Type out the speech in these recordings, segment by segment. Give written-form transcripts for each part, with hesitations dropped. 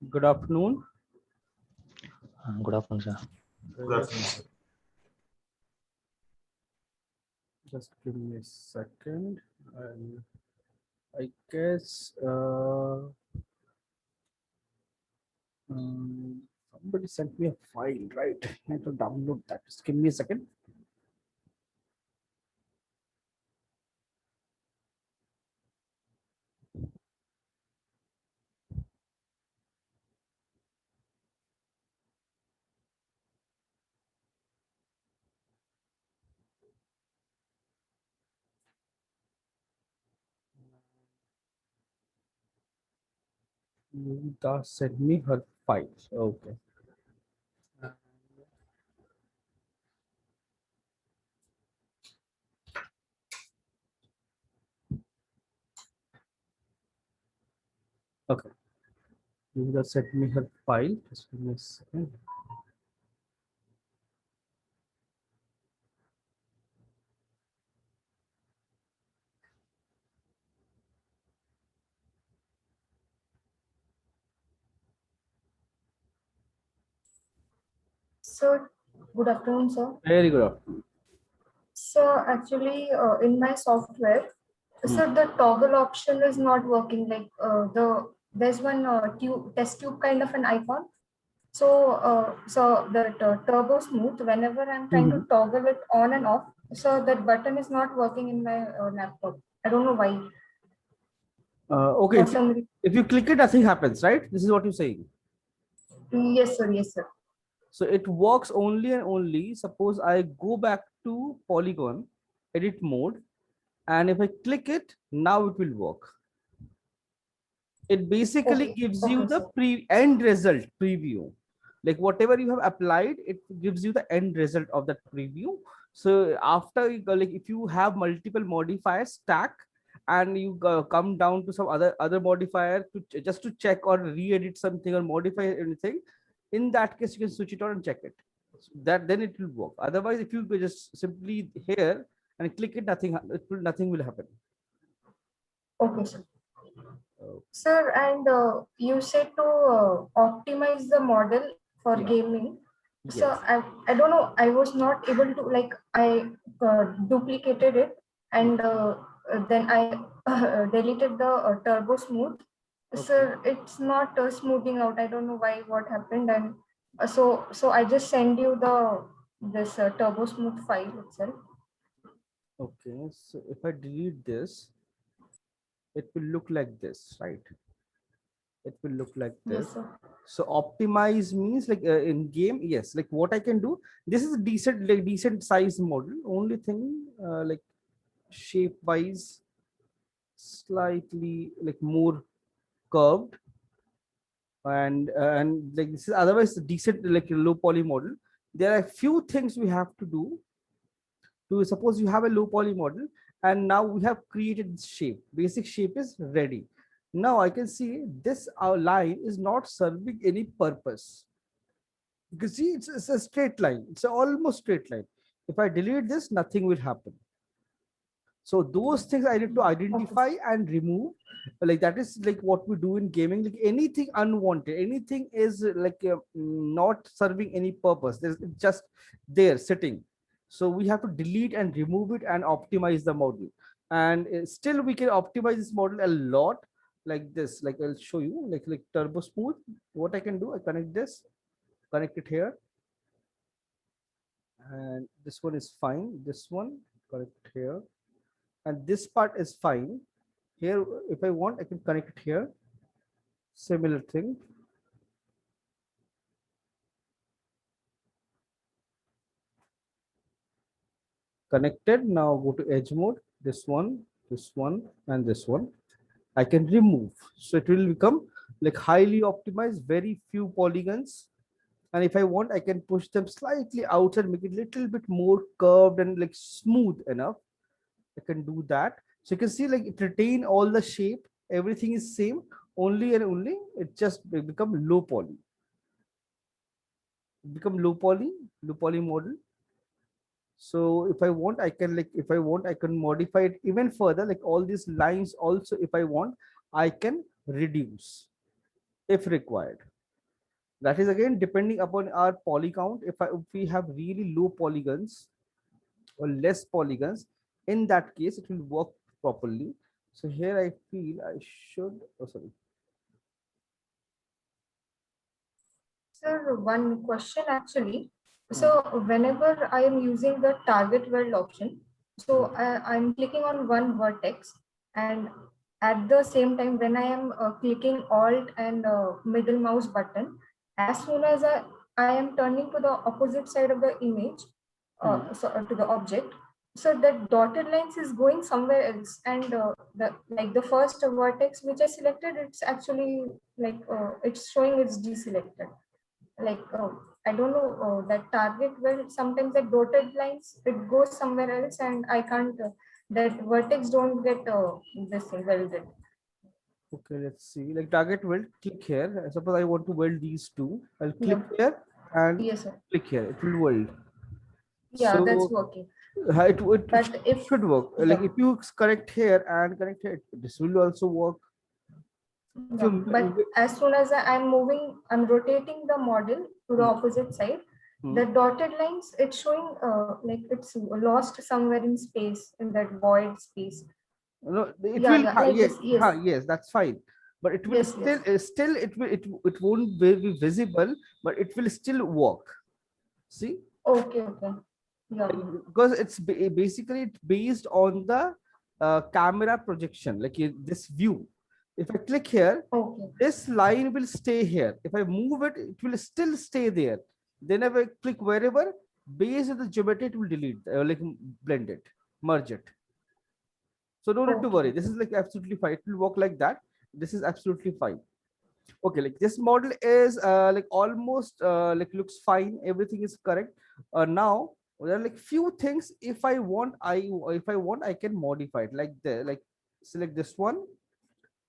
Good afternoon. Good afternoon, sir. Good afternoon, sir. Just give me a second. I guess somebody sent me a file, right? I have to download that. Just give me a second. Yogita sent me her file. Okay. Okay. Yogita sent me her file. Just give me a second. So, good afternoon, sir. Very good afternoon. So, actually, in my software, so the toggle option is not working. Like there's one test tube kind of an icon. So the turbo smooth. Whenever I'm trying to toggle it on and off, so that button is not working in my laptop. I don't know why. Okay. For some reason. If you click it, nothing happens, right? This is what you're saying. Yes, sir. Yes, sir. So it works only and only. Suppose I go back to Polygon, edit mode, and if I click it, now it will work. It basically Okay. gives Okay, you the sir. end result preview. Like whatever you have applied, it gives you the end result of that preview. So after you go, like if you have multiple modifiers stack and you come down to some other modifier to just to check or re-edit something or modify anything, in that case you can switch it on and check it. So that then it will work. Otherwise, if you just simply here and click it, nothing will happen. Okay, sir. Sir, and you said to optimize the model for Yeah. gaming. So Yes. I don't know. I was not able to like I duplicated it and then I deleted the turbo smooth. Okay. Sir, it's not smoothing out. I don't know why. What happened? And so I just send you this turbo smooth file itself. Okay, so if I delete this, it will look like this, right? It will look like Yes, this. sir. So optimize means like in game, yes. Like what I can do. This is a decent size model. Only thing like shape wise, slightly like more curved, and like this is otherwise a decent like a low poly model. There are a few things we have to do. To suppose you have a low poly model and now we have created this shape. Basic shape is ready. Now I can see this our line is not serving any purpose. You can see it's a straight line. It's a almost straight line. If I delete this, nothing will happen. So those things I need to identify and remove. Like that is like what we do in gaming. Like anything unwanted, anything is like not serving any purpose. There's just there sitting. So we have to delete and remove it and optimize the model. And still we can optimize this model a lot like this. Like I'll show you like turbo smooth. What I can do, I connect this, connect it here, and this one is fine. This one connect it here, and this part is fine. Here, if I want, I can connect it here. Similar thing. Connected. Now go to edge mode. This one, and this one. I can remove. So it will become like highly optimized, very few polygons. And if I want, I can push them slightly out and make it a little bit more curved and like smooth enough. I can do that. So you can see like it retain all the shape. Everything is same. Only and only it just become low poly. Become low poly model. So if I want, I can like if I want, I can modify it even further. Like all these lines also, if I want, I can reduce if required. That is again depending upon our poly count. If we have really low polygons or less polygons, in that case it will work properly. So here I feel I should, oh sorry. Sir, one question actually. So whenever I am using the target weld option, so I'm clicking on one vertex, and at the same time when I am clicking Alt and middle mouse button, as soon as I am turning to the opposite side of the image, to the object, so that dotted lines is going somewhere else, and the first vertex which I selected, it's actually it's showing it's deselected. like uh, I don't know that target weld, sometimes that dotted lines it goes somewhere else and I can't that vertex don't get this thing welded. Okay, let's see. Like target weld, click here. Suppose I want to weld these two. I'll click Yeah. here and Yes, sir. click here. It will weld. Yeah, that's So working. it But if should work. Like yeah, if you connect here and connect here, this will also work. If yeah. But you, as soon as I'm rotating the model to the hmm, opposite side, hmm. the dotted lines it's showing like it's lost somewhere in space in that void space. No, it Yeah, will. yeah, like Yes, this. Yes, yes, that's fine. But it will yes, still, yes. still, it won't be visible, but it will still work. See, Okay, okay. Yeah. because it's basically it's based on the camera projection, like this view. If I click here, Okay. this line will stay here. If I move it, it will still stay there. Then if I click wherever, based on the geometry, it will delete, like blend it, merge it. So don't need to Okay. worry. This is like absolutely fine. It will work like that. This is absolutely fine. Okay, like this model is like almost like looks fine. Everything is correct. Now there are like few things. If I want, I can modify it like the like select this one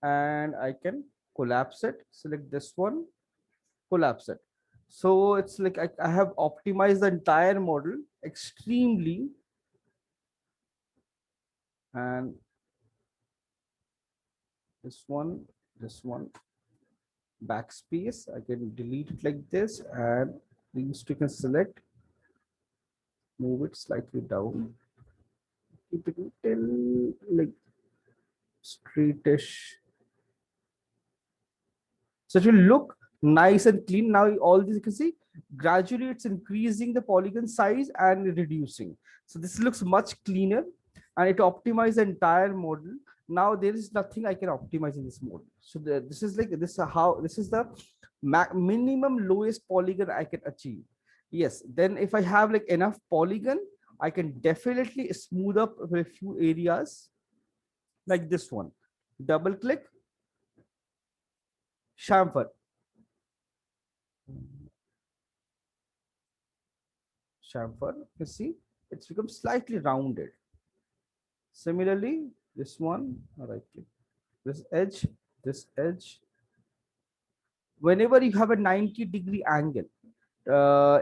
and I can collapse it. Select this one, collapse it. So it's like I have optimized the entire model extremely, and this one, this one, backspace. I can delete it like this, and these two can select, move it slightly down, keep it little like straightish. So it will look nice and clean. Now all this you can see gradually it's increasing the polygon size and reducing. So this looks much cleaner and it optimizes the entire model. Now there is nothing I can optimize in this model. So this is like this how this is the minimum lowest polygon I can achieve. Yes, then if I have like enough polygon, I can definitely smooth up a few areas like this one. Double click, chamfer. Chamfer, you see, it's become slightly rounded. Similarly, this one, right click, this edge. Whenever you have a 90-degree angle,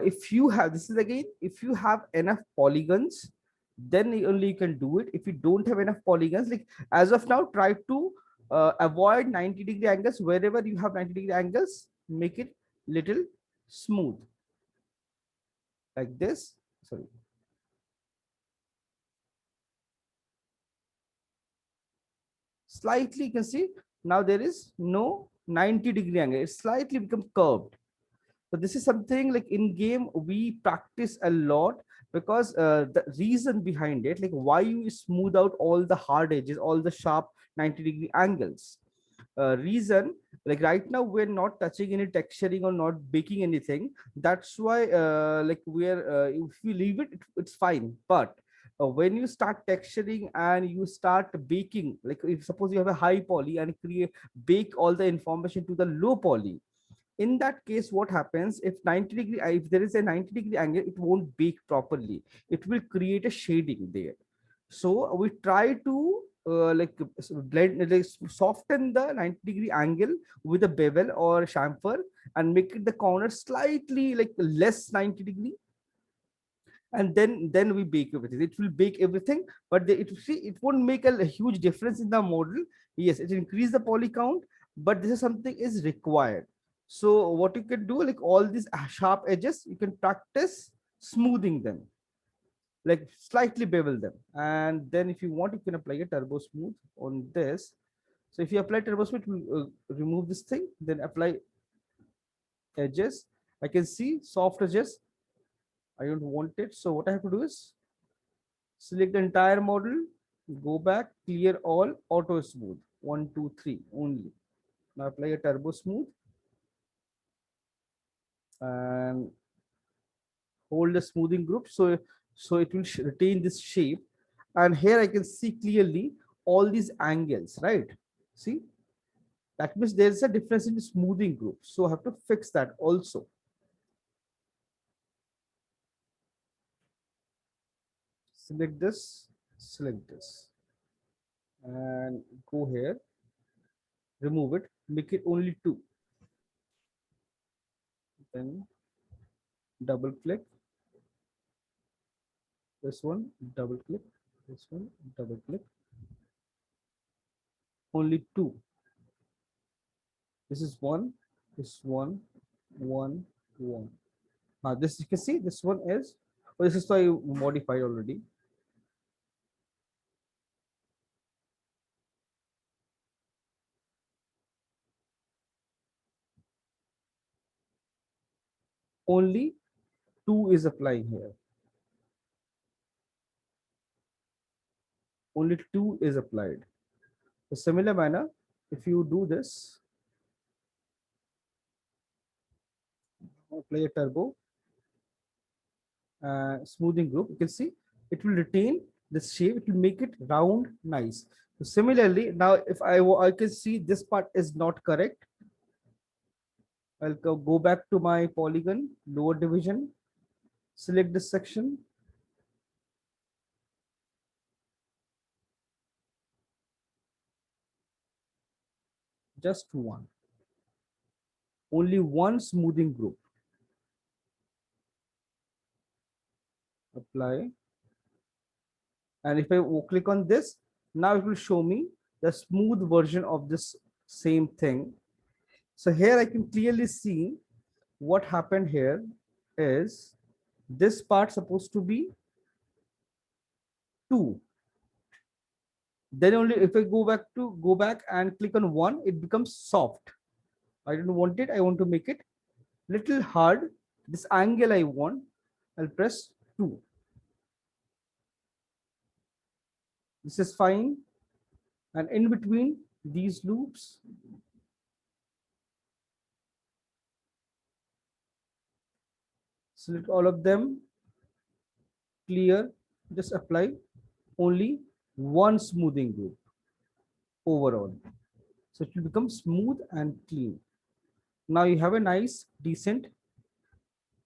if you have, this is again, if you have enough polygons, then only you can do it. If you don't have enough polygons, like as of now, try to avoid 90-degree angles. Wherever you have 90-degree angles, make it little smooth like this. Sorry. Slightly you can see now there is no 90-degree angle. It's slightly become curved. So this is something like in game we practice a lot, because the reason behind it, like why you smooth out all the hard edges, all the sharp 90-degree angles. Reason, like right now we're not touching any texturing or not baking anything. That's why like we're if we leave it, it's fine. But when you start texturing and you start baking, like if suppose you have a high poly and create bake all the information to the low poly, in that case what happens, if 90-degree, if there is a 90-degree angle, it won't bake properly. It will create a shading there. So we try to blend, like soften the 90-degree angle with a bevel or chamfer and make it the corner slightly like less 90-degree, and then we bake everything. It will bake everything, but it won't make a huge difference in the model. Yes, it increase the poly count, but this is something is required. So what you can do, like all these sharp edges, you can practice smoothing them, like slightly bevel them. And then if you want, you can apply a turbo smooth on this. So if you apply turbo smooth, it will remove this thing, then apply edges. I can see soft edges. I don't want it. So what I have to do is select the entire model, go back, clear all, auto smooth, 1, 2, 3 only. Now apply a turbo smooth and hold the smoothing group. So it will retain this shape. And here I can see clearly all these angles, right? See, that means there's a difference in the smoothing group. So I have to fix that also. Select this, and go here, remove it, make it only 2. Then double click this one, double click this one, double click, only 2. This is 1, this 1, 1, 1. Now this, you can see this one is, this is why I modified already. Only 2 is applying here. Only 2 is applied. A similar manner, if you do this, apply a turbo smoothing group, you can see it will retain this shape, it will make it round nice. So similarly, now if I can see this part is not correct, I'll go back to my polygon, lower division, select this section, just one, only one smoothing group, apply. And if I click on this, now it will show me the smooth version of this same thing. So here I can clearly see what happened here is this part supposed to be 2. Then only if I go back and click on 1, it becomes soft. I don't want it. I want to make it little hard. This angle I want. I'll press 2. This is fine. And in between these loops, select all of them, clear, just apply only one smoothing group overall. So it will become smooth and clean. Now you have a nice, decent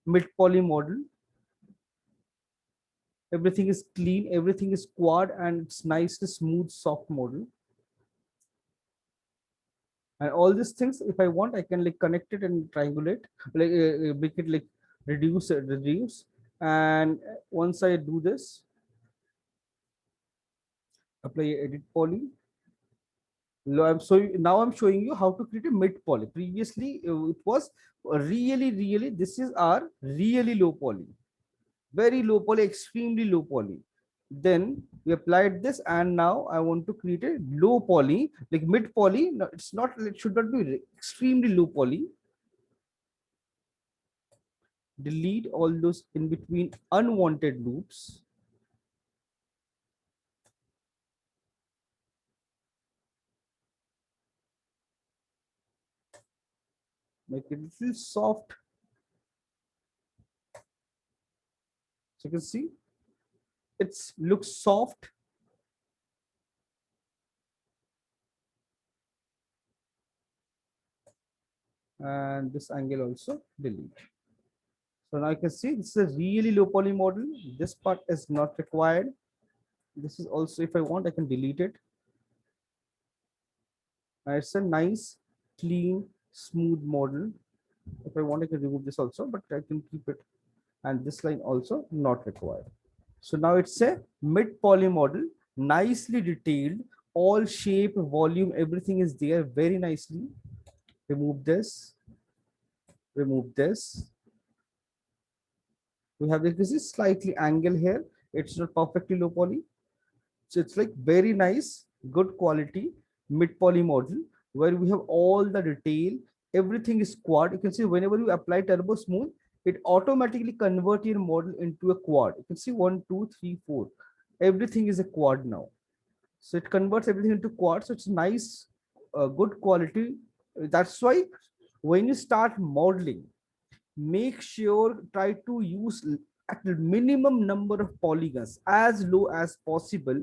mid poly model. Everything is clean, everything is quad, and it's nice, smooth, soft model. And all these things, if I want, I can like connect it and triangulate, like make it like reduce. And once I do this, apply edit poly. Now I'm showing you how to create a mid poly. Previously, it was really, this is our really low poly, very low poly, extremely low poly. Then we applied this, and now I want to create a low poly, like mid poly. No, it's not, it should not be extremely low poly. Delete all those in between unwanted loops. Make it a little soft. So you can see it looks soft. And this angle also delete. So now you can see this is a really low poly model. This part is not required. This is also, if I want, I can delete it. And it's a nice, clean, smooth model. If I want, I can remove this also, but I can keep it. And this line also not required. So now it's a mid poly model, nicely detailed, all shape, volume, everything is there very nicely. Remove this. remove this. We have this is slightly angle here. It's not perfectly low poly. So it's like very nice, good quality mid poly model where we have all the detail. Everything is quad. You can see whenever you apply turbo smooth, it automatically convert your model into a quad. You can see 1, 2, 3, 4. Everything is a quad now. So it converts everything into quad. So it's nice, good quality. That's why when you start modeling, make sure try to use at the minimum number of polygons as low as possible,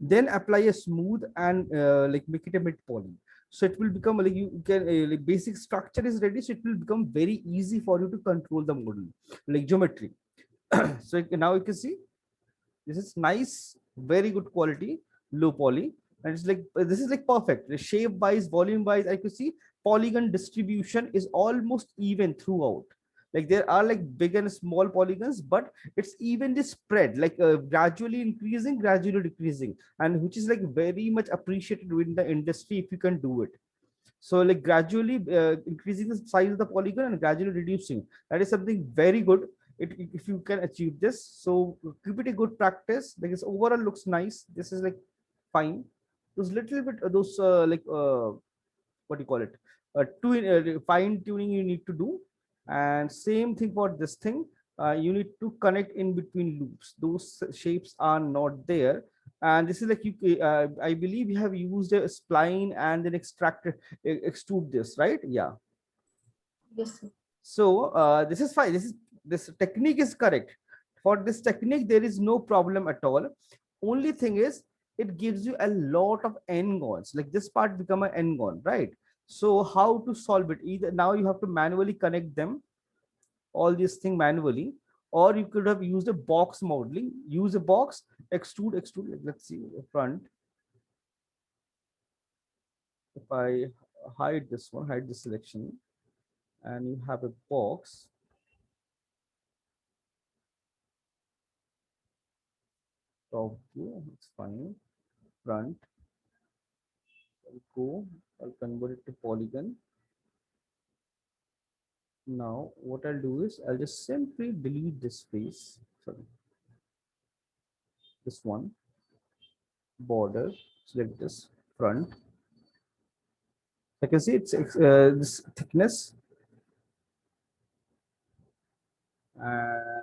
then apply a smooth and like make it a mid poly. So it will become like you can like basic structure is ready, so it will become very easy for you to control the model like geometry. So now you can see this is nice, very good quality, low poly. And it's like this is like perfect. The shape wise, volume wise, I could see polygon distribution is almost even throughout. Like there are like big and small polygons, but it's evenly spread, like gradually increasing, gradually decreasing, and which is like very much appreciated within the industry if you can do it. So like gradually increasing the size of the polygon and gradually reducing. That is something very good. If you can achieve this, so keep it a good practice. Like it's overall looks nice. This is like fine. Those little bit those like what do you call it? Fine tuning you need to do, and same thing for this thing. You need to connect in between loops. Those shapes are not there, and this is like you. I believe you have used a spline and then extrude this, right? Yeah. Yes, sir. So this is fine. This technique is correct. For this technique, there is no problem at all. Only thing is it gives you a lot of n-gons. Like this part become an n-gon, right? So how to solve it? Either now you have to manually connect them, all these thing manually, or you could have used a box modeling. Use a box, extrude. Like, let's see the front. If I hide this one, hide the selection, and you have a box. Top view, it's fine. Front, I'll convert it to polygon. Now what I'll do is I'll just simply delete this face. Sorry, this one. Border, select this front. I can see it's this thickness, and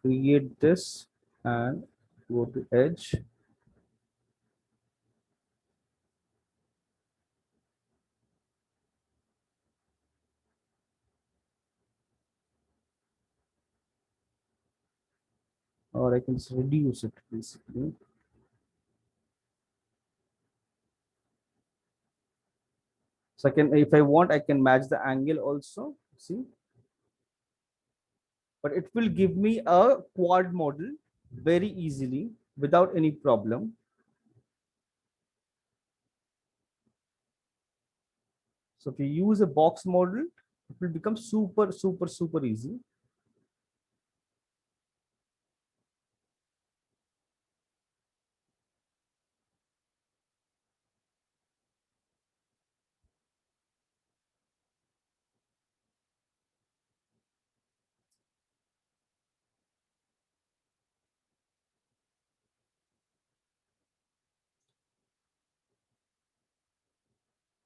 create this and go to edge. Or I can just reduce it basically. So I can, if I want, I can match the angle also. See, but it will give me a quad model very easily without any problem. So if you use a box model, it will become super easy.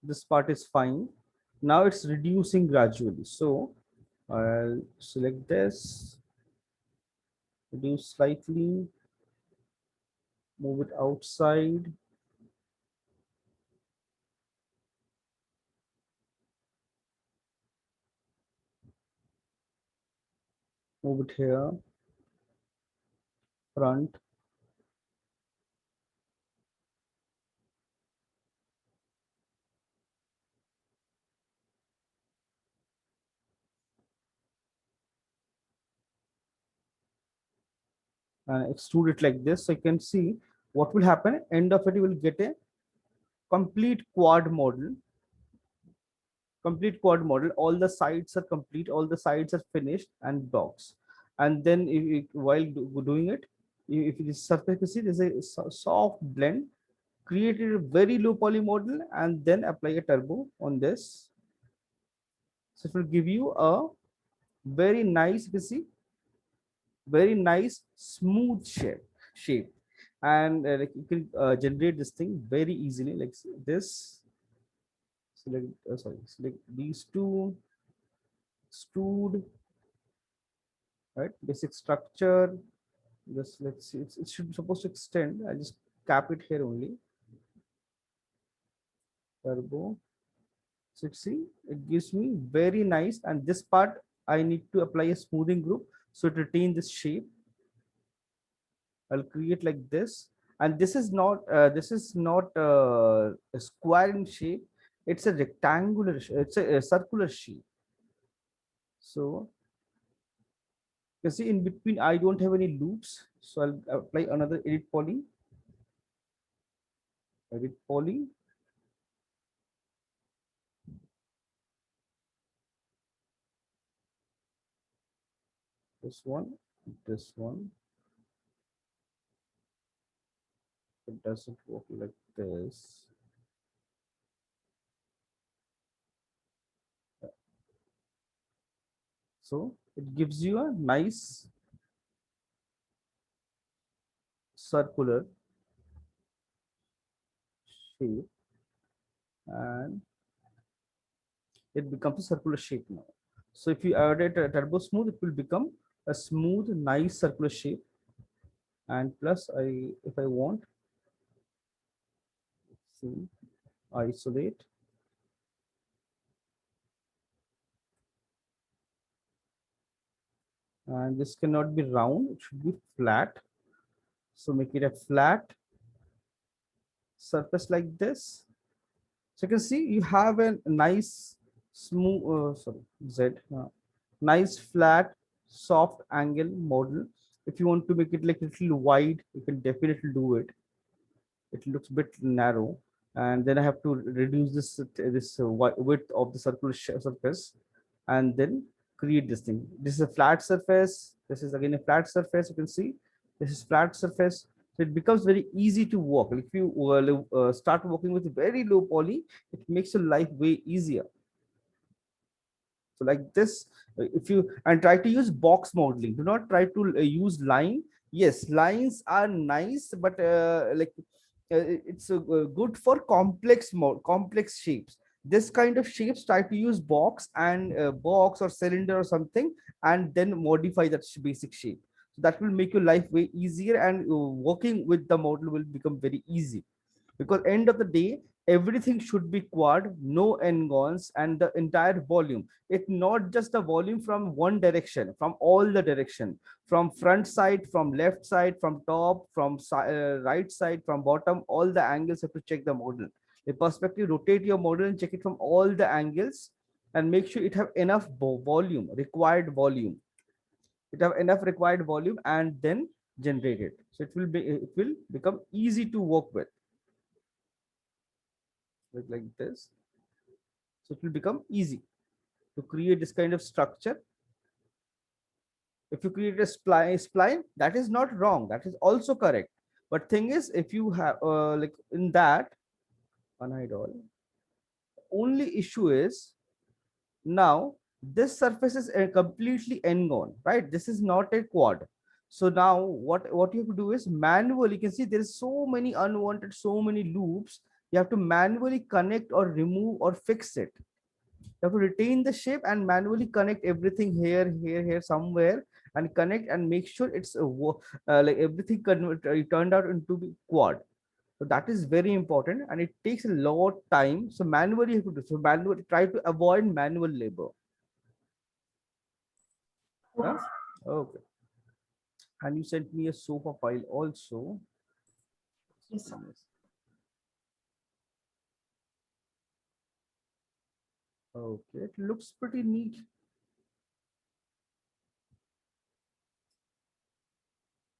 This part is fine. Now it's reducing gradually. So I'll select this, reduce slightly, move it outside. Move it here, front. And extrude it like this. So you can see what will happen. End of it, you will get a complete quad model. Complete quad model. All the sides are complete. All the sides are finished and blocks. And then while doing it, if it is surface, you see there's a soft blend. Created a very low poly model and then apply a turbo on this. So it will give you a very nice, you can see, very nice smooth shape. And like you can generate this thing very easily, like this. Select, sorry, select these two, extrude, right? Basic structure. Just let's see, it should supposed to extend. I just cap it here only. Turbo. So see, it gives me very nice. And this part, I need to apply a smoothing group so to retain this shape. I'll create like this. And this is not a square in shape. It's a rectangular. It's a circular shape. So you see in between, I don't have any loops. So I'll apply another edit poly. Edit poly. This one, this one. It doesn't work like this. So it gives you a nice circular shape, and it becomes a circular shape now. So if you add it a turbo smooth, it will become a smooth, nice circular shape. And plus, if I want, see, isolate. And this cannot be round, it should be flat. So make it a flat surface like this. So you can see you have a nice smooth, sorry, Z, nice flat, soft angle model. If you want to make it like a little wide, you can definitely do it. It looks a bit narrow, and then I have to reduce this width of the circular surface, and then create this thing. This is a flat surface. This is again a flat surface. You can see this is flat surface. So it becomes very easy to work. If you start working with very low poly, it makes your life way easier. So like this, if you and try to use box modeling, do not try to use line. Yes, lines are nice, but it's good for complex shapes. This kind of shapes, try to use box and box or cylinder or something, and then modify that basic shape. So that will make your life way easier, and working with the model will become very easy, because end of the day, everything should be quad, no n-gons, and the entire volume. It's not just the volume from one direction, from all the direction, from front side, from left side, from top, from right side, from bottom, all the angles have to check the model. The perspective, rotate your model and check it from all the angles, and make sure it have enough volume, required volume. It have enough required volume, and then generate it. So it will become easy to work with. Like this. So it will become easy to create this kind of structure. If you create a spline, that is not wrong, that is also correct. But thing is, if you have like in that unhide all, only issue is now this surface is completely n-gone, right? This is not a quad. So now what you have to do is manually, you can see there is so many unwanted, so many loops. You have to manually connect or remove or fix it. You have to retain the shape and manually connect everything here somewhere, and connect and make sure it's like everything turned out into the quad. So that is very important, and it takes a lot time. So manually you have to do. So manually try to avoid manual labor. Huh? Okay. And you sent me a SOFA file also. Yes, sir. Okay, it looks pretty neat.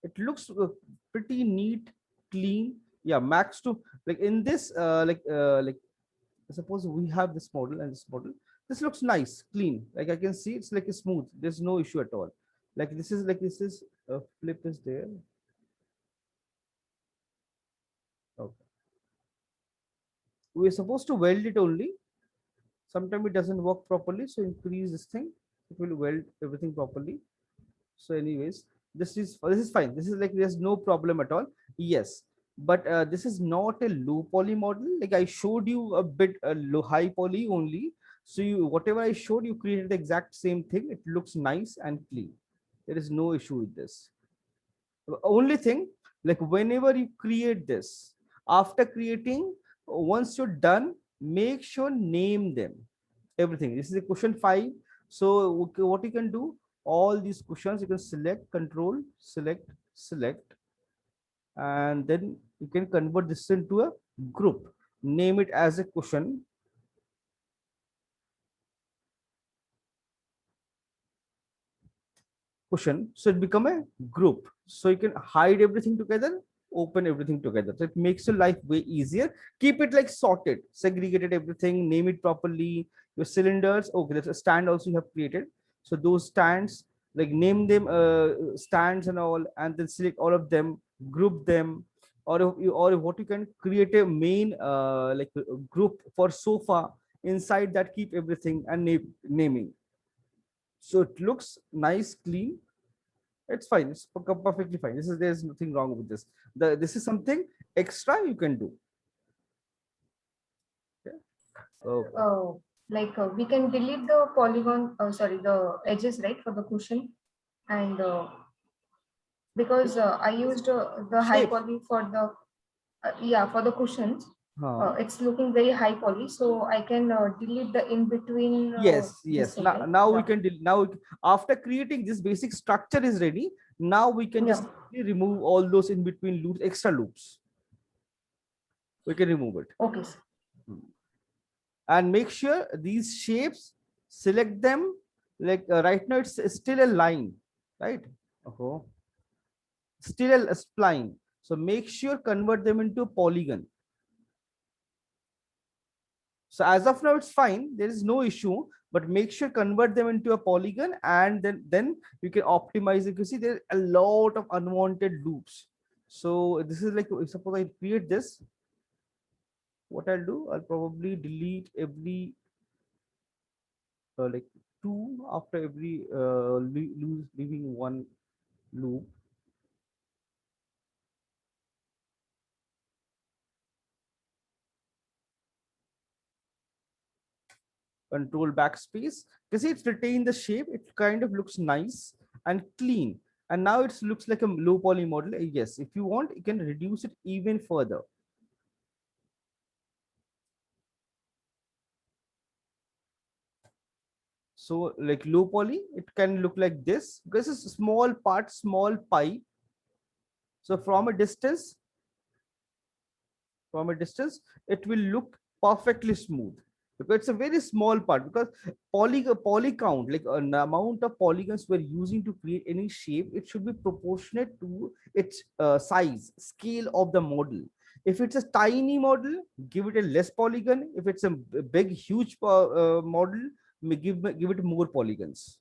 It looks pretty neat, clean. Yeah, max to like in this like suppose we have this model and this model. This looks nice, clean. Like I can see it's like a smooth. There's no issue at all. Like this is flip is there. Okay. We're supposed to weld it only. Sometimes it doesn't work properly, so increase this thing, it will weld everything properly. So anyways, this is fine, this is like there's no problem at all. Yes, but this is not a low poly model. Like I showed you a bit low high poly only, so you whatever I showed you created the exact same thing. It looks nice and clean, there is no issue with this. Only thing, like whenever you create this, after creating, once you're done, make sure name them everything. This is a question 5. So okay, what you can do, all these questions you can select, control select, select, and then you can convert this into a group, name it as a question. So it become a group, so you can hide everything together, open everything together, so it makes your life way easier. Keep it like sorted, segregated everything, name it properly. Your cylinders, okay, there's a stand also you have created, so those stands, like name them stands and all, and then select all of them, group them. Or if you, or what you can create a main like a group for sofa, inside that keep everything and naming, so it looks nice, clean. It's fine, it's perfectly fine. There's nothing wrong with this. This is something extra you can do. Okay. Okay. Like we can delete the polygon, sorry, the edges, right, for the cushion, and because I used the high Shape. poly for the yeah, for the cushions. Huh. It's looking very high poly, so I can delete the in between Yes, this yes. thing, right? Now we Yeah, can now after creating this basic structure is ready. Now we can yeah. just remove all those in between loops, extra loops. We can remove it. Okay, sir. And make sure these shapes, select them. Like right now it's still a line, right? Oh, still a spline. So make sure convert them into a polygon. So as of now, it's fine. There is no issue, but make sure convert them into a polygon, and then you can optimize it. You see, there's a lot of unwanted loops. So this is like, suppose I create this, what I'll do, I'll probably delete every like 2 after every leaving one loop. Control backspace, because it's retained the shape, it kind of looks nice and clean. And now it looks like a low poly model. Yes, if you want, you can reduce it even further. So like low poly, it can look like this, because it's a small part, small pie. So from a distance, it will look perfectly smooth, because it's a very small part. Because poly count, like an amount of polygons we're using to create any shape, it should be proportionate to its size, scale of the model. If it's a tiny model, give it a less polygon. If it's a big huge model, give it more polygons,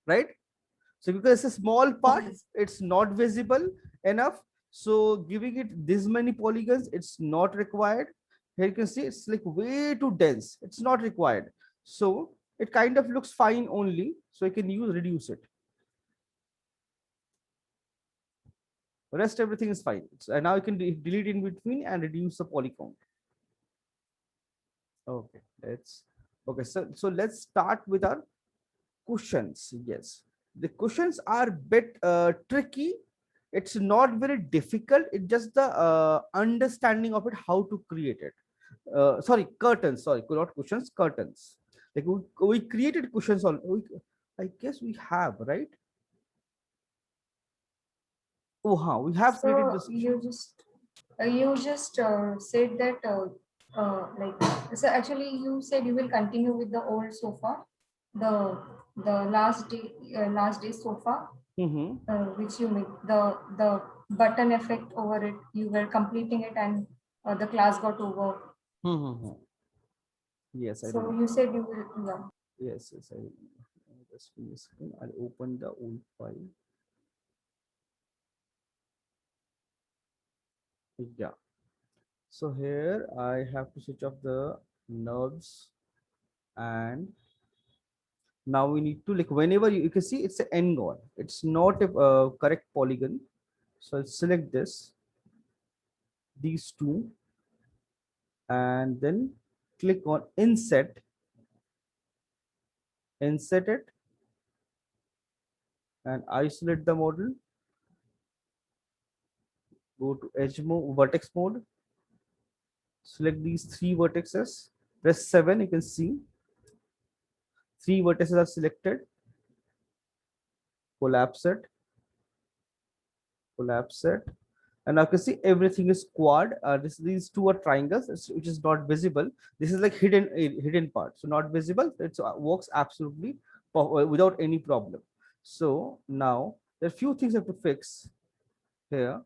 right? So because it's a small part, Okay. it's not visible enough. So giving it this many polygons, it's not required. Here you can see it's like way too dense. It's not required. So it kind of looks fine only. So you can reduce it. Rest everything is fine. So now you can delete in between and reduce the poly count. Okay, so let's start with our cushions. Yes, the cushions are bit tricky. It's not very difficult, it's just the understanding of it, how to create it. Sorry, curtains, sorry, not cushions, curtains. Like we created cushions on I guess we have, right? Oh huh, we have created So this cushion. you just said that like, so actually you said you will continue with the old sofa, the last day sofa, Mm-hmm. which you made the button effect over it. You were completing it, and the class got over. Mm-hmm. Yes, I So remember. you said you will, yeah. Yes, I remember. Just give me a second. I'll open the old file. Yeah. So here I have to switch off the nerves. And now we need to, like, whenever you can see it's an n-gon, it's not a correct polygon. So I'll select these two, and then click on inset it, and isolate the model. Go to edge mode, vertex mode, select these three vertices, press 7. You can see three vertices are selected. Collapse it, and now you can see everything is quad. These two are triangles, which is not visible. This is like hidden part, so not visible. It works absolutely without any problem. So now there are few things I have to fix here.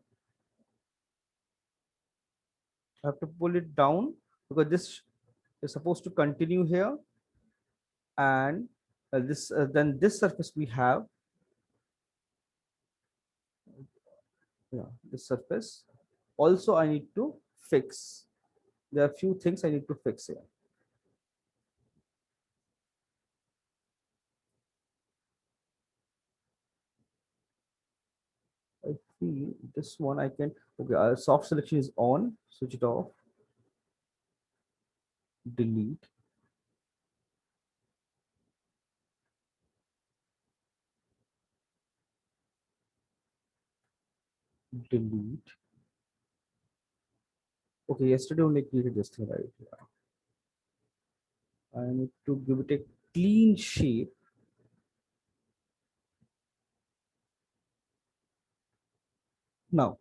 I have to pull it down because this is supposed to continue here, and this then this surface we have, yeah, this surface also I need to fix. There are few things I need to fix here. I feel this one I can, okay, soft selection is on, switch it off, delete, delete. Okay, yesterday only created this thing, right? Yeah. I need to give it a clean shape. Now,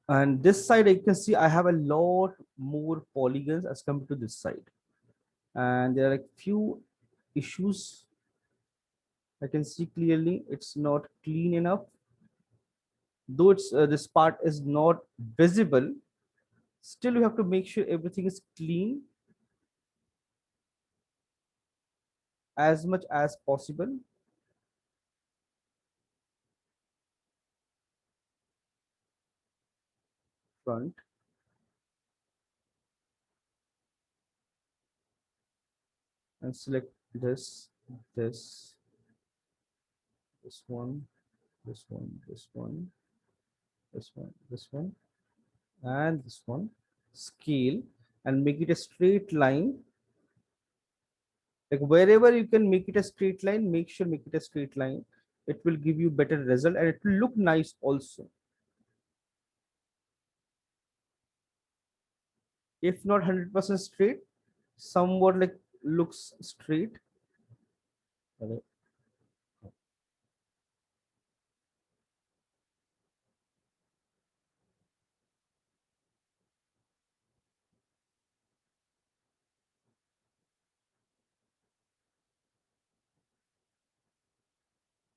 and this side I can see I have a lot more polygons as compared to this side, and there are like few issues. I can see clearly it's not clean enough. Though it's this part is not visible, still you have to make sure everything is clean as much as possible. Front, and select this, this, this one, this one, this one, this one, this one, and this one. Scale and make it a straight line. Like wherever you can make it a straight line, make sure make it a straight line. It will give you better result and it will look nice also. If not 100% straight, somewhat like looks straight.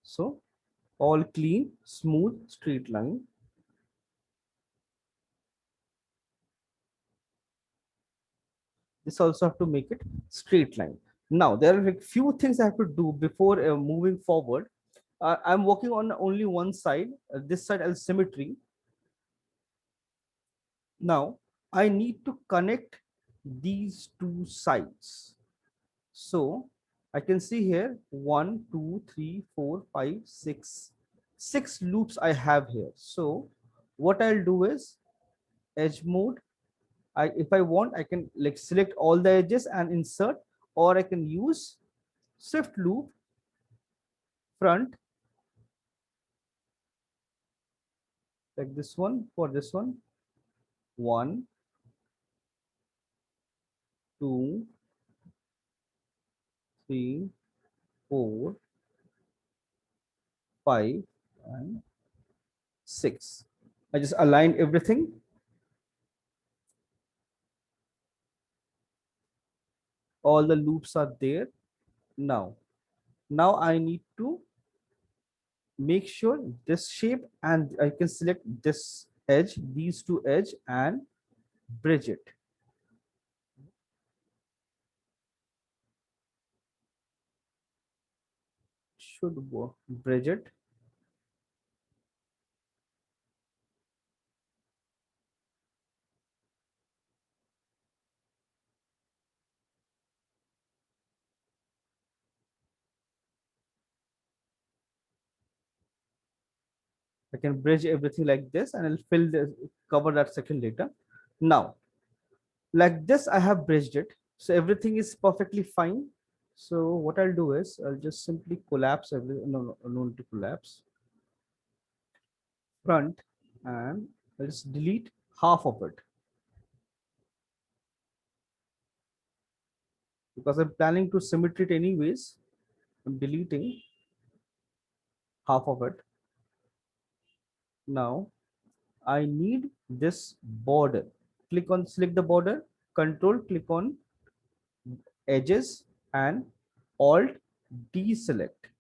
So all clean, smooth, straight line. This also have to make it straight line. Now there are like few things I have to do before moving forward. I'm working on only one side. This side as symmetry. Now I need to connect these two sides. So I can see here 1, 2, 3, 4, 5, 6. 6 loops I have here. So what I'll do is edge mode. If I want, I can like select all the edges and insert, or I can use shift loop front, like this one for this one. 1, 2, 3, 4, 5, and 6. I just aligned everything. All the loops are there. Now I need to make sure this shape, and I can select this edge, these two edge, and bridge it. Should work. Bridge it. I can bridge everything like this and I'll cover that section later. Now, like this, I have bridged it. So everything is perfectly fine. So what I'll do is I'll just simply collapse no need to collapse front, and I'll just delete half of it because I'm planning to symmetry it anyways. I'm deleting half of it. Now I need this border. Select the border, control, click on edges and alt deselect.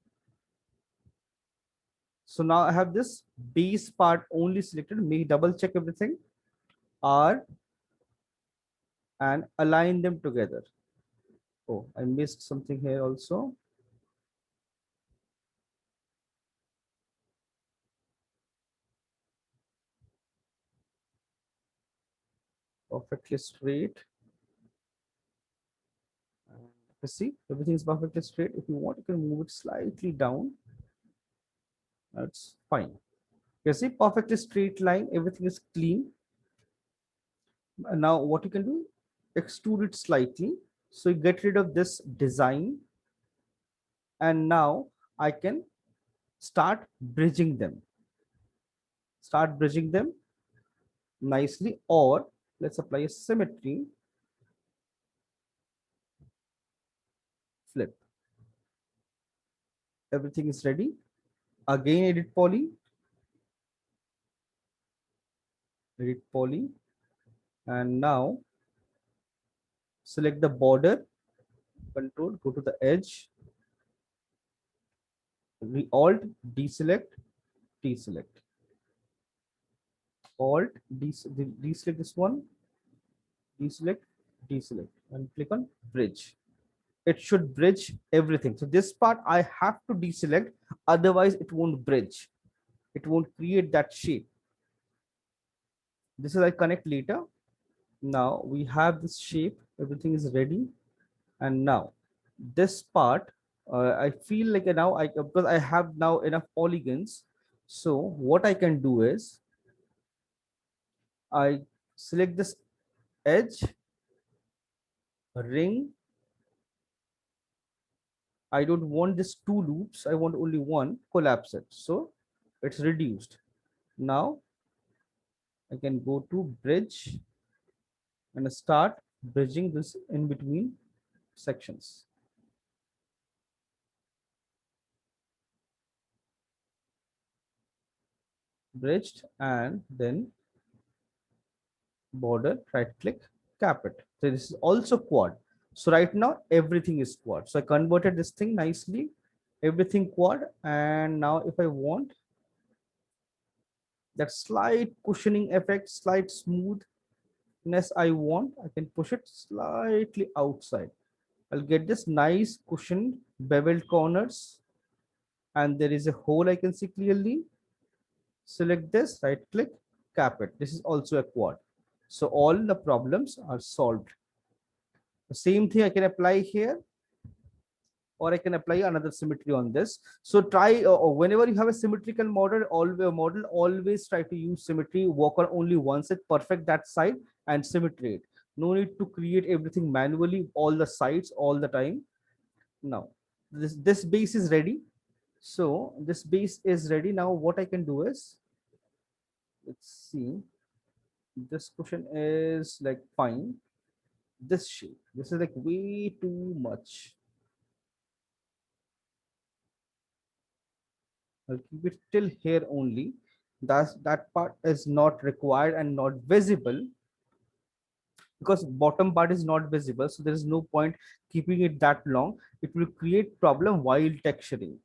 So now I have this base part only selected. May double check everything. R and align them together. Oh, I missed something here also. Perfectly straight. You see, everything is perfectly straight. If you want, you can move it slightly down. That's fine. You see, perfectly straight line. Everything is clean. And now what you can do, extrude it slightly. So you get rid of this design. And now I can start bridging them. Start bridging them nicely, or let's apply a symmetry. Flip. Everything is ready. Again, edit poly. Edit poly. And now select the border. Control, go to the edge. Alt, deselect, deselect. Alt, deselect this one. Deselect, deselect. And click on bridge. It should bridge everything. So this part I have to deselect, otherwise it won't bridge. It won't create that shape. This is I connect later. Now we have this shape, everything is ready. And now this part, I feel like now because I have now enough polygons. So what I can do is I select this edge, ring. I don't want this two loops. I want only one. Collapse it. So it's reduced. Now I can go to bridge and start bridging this in between sections. Bridged, and then border, right click, cap it. So this is also quad. So right now everything is quad. So I converted this thing nicely, everything quad. And now if I want that slight cushioning effect, slight smoothness I want, I can push it slightly outside. I'll get this nice cushioned beveled corners, and there is a hole I can see clearly. Select this, right click, cap it. This is also a quad. So all the problems are solved. The same thing I can apply here, or I can apply another symmetry on this. So try whenever you have a symmetrical model, always try to use symmetry. Work on only one side, perfect that side, and symmetry it. No need to create everything manually, all the sides all the time. Now this base is ready. So this base is ready. Now what I can do is, let's see, this cushion is like fine. This shape, this is like way too much. I'll keep it till here only. That part is not required and not visible, because bottom part is not visible. So there is no point keeping it that long. It will create problem while texturing.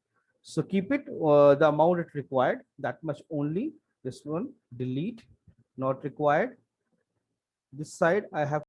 So keep it the amount it required, that much only. This one, delete, not required. This side I have